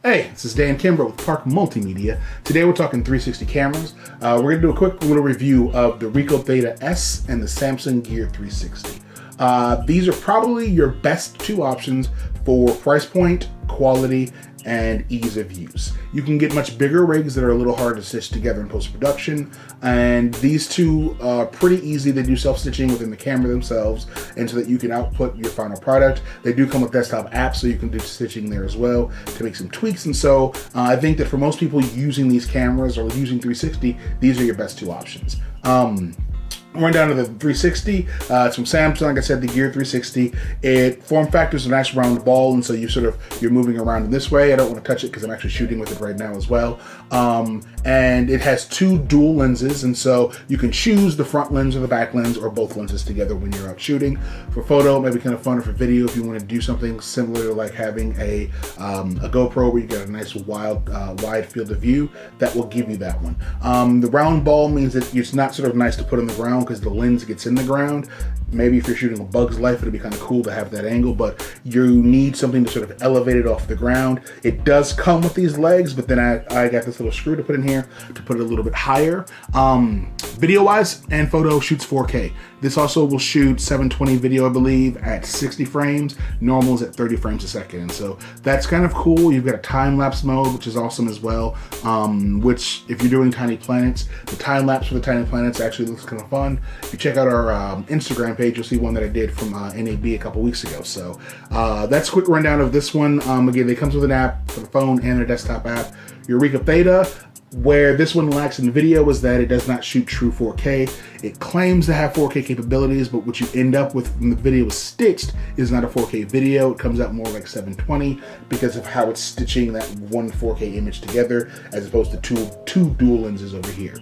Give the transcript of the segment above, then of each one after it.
Hey, this is Dan Kimber with Park Multimedia. Today we're talking 360 cameras. We're going to do a quick little review of the Ricoh Theta S and the Samsung Gear 360. These are probably your best two options for price point, quality, and ease of use. You can get much bigger rigs that are a little harder to stitch together in post-production, and these two are pretty easy. They do self-stitching within the camera themselves, and so that you can output your final product. They do come with desktop apps, so you can do stitching there as well to make some tweaks, and so I think that for most people using these cameras or using 360, these are your best two options. Run down to the 360. It's from Samsung. Like I said, the Gear 360. It form factors a nice round ball, and so you're moving around in this way. I don't want to touch it because I'm actually shooting with it right now as well. And it has two dual lenses, and so you can choose the front lens or the back lens or both lenses together when you're out shooting. For photo, maybe kind of fun, or for video, if you want to do something similar to like having a GoPro where you get a nice wide field of view, that will give you that one. The round ball means that it's not sort of nice to put on the ground because the lens gets in the ground. Maybe if you're shooting a Bug's Life, it'd be kind of cool to have that angle, but you need something to sort of elevate it off the ground. It does come with these legs, but then I got this little screw to put in here to put it a little bit higher. Video-wise and photo, shoots 4K. This also will shoot 720 video, I believe, at 60 frames. Normal is at 30 frames a second, and so that's kind of cool. You've got a time-lapse mode, which is awesome as well, which if you're doing tiny planets, the time-lapse for the tiny planets actually looks kind of fun. If you check out our Instagram page, you'll see one that I did from NAB a couple weeks ago. So that's a quick rundown of this one. Again, it comes with an app for the phone and a desktop app. Your Ricoh Theta, where this one lacks in video is that it does not shoot true 4K. It claims to have 4K capabilities, but what you end up with when the video is stitched is not a 4K video. It comes out more like 720 because of how it's stitching that one 4K image together as opposed to two dual lenses over here.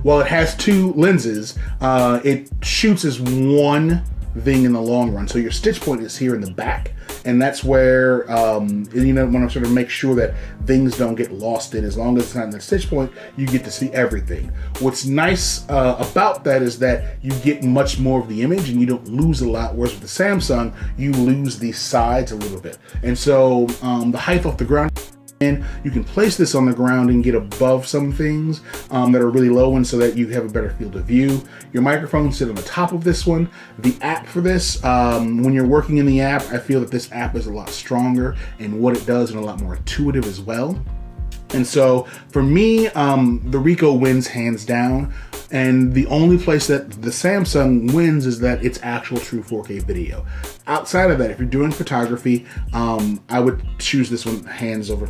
While it has two lenses, it shoots as one thing in the long run. So your stitch point is here in the back, and that's where you know, want to sort of make sure that things don't get lost in. As long as it's not in the stitch point, you get to see everything. What's nice about that is that you get much more of the image and you don't lose a lot, whereas with the Samsung, you lose the sides a little bit. And so the height off the ground, and you can place this on the ground and get above some things that are really low, and so that you have a better field of view. Your microphone sits on the top of this one. The app for this, when you're working in the app, I feel that this app is a lot stronger in what it does and a lot more intuitive as well. And so for me, the Ricoh wins hands down. And the only place that the Samsung wins is that it's actual true 4K video. Outside of that, if you're doing photography, I would choose this one hands over.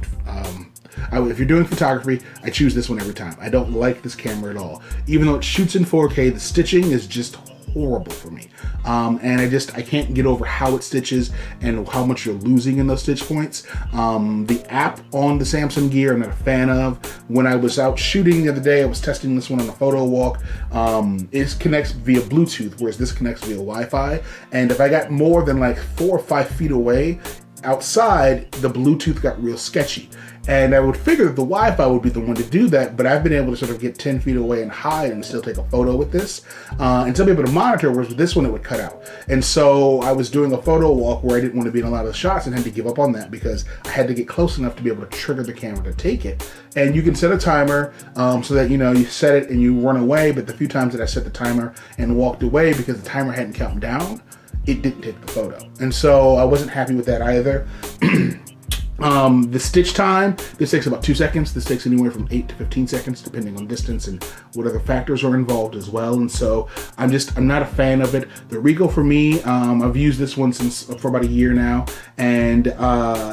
If you're doing photography, I choose this one every time. I don't like this camera at all. Even though it shoots in 4K, the stitching is just horrible for me. And I can't get over how it stitches and how much you're losing in those stitch points. The app on the Samsung Gear, I'm not a fan of. When I was out shooting the other day, I was testing this one on a photo walk. It connects via Bluetooth, whereas this connects via Wi-Fi. And if I got more than like 4 or 5 feet away outside, the Bluetooth got real sketchy. And I would figure that the Wi-Fi would be the one to do that, but I've been able to sort of get 10 feet away and hide and still take a photo with this, and still be able to monitor, whereas with this one it would cut out. And so I was doing a photo walk where I didn't want to be in a lot of the shots and had to give up on that because I had to get close enough to be able to trigger the camera to take it. And you can set a timer so that, you know, you set it and you run away, but the few times that I set the timer and walked away because the timer hadn't counted down, it didn't take the photo. And so I wasn't happy with that either. The stitch time, this takes about 2 seconds. This takes anywhere from 8 to 15 seconds, depending on distance and what other factors are involved as well. And so I'm not a fan of it. The Ricoh for me, I've used this one for about a year now, and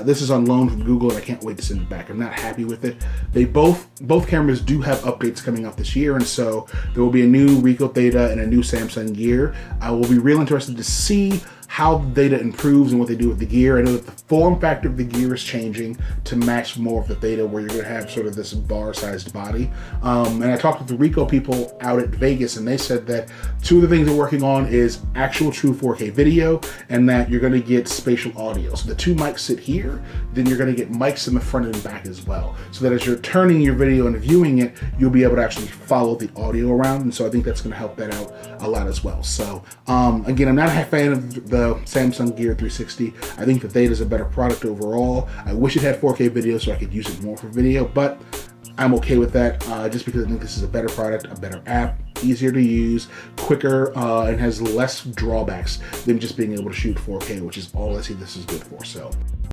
this is on loan from Google, and I can't wait to send it back. I'm not happy with it. They both cameras do have updates coming out this year, and so there will be a new Ricoh Theta and a new Samsung Gear. I will be real interested to see how the Theta improves and what they do with the Gear. I know that the form factor of the Gear is changing to match more of the Theta, where you're going to have sort of this bar-sized body. And I talked with the Ricoh people out at Vegas, and they said that two of the things they're working on is actual true 4K video, and that you're going to get spatial audio. So the two mics sit here, then you're going to get mics in the front and back as well, so that as you're turning your video and viewing it, you'll be able to actually follow the audio around. And so I think that's going to help that out a lot as well. So again, I'm not a fan of the the Samsung Gear 360. I think the Theta is a better product overall. I wish it had 4K video so I could use it more for video, but I'm okay with that just because I think this is a better product, a better app, easier to use, quicker, and has less drawbacks than just being able to shoot 4K, which is all I see this is good for. So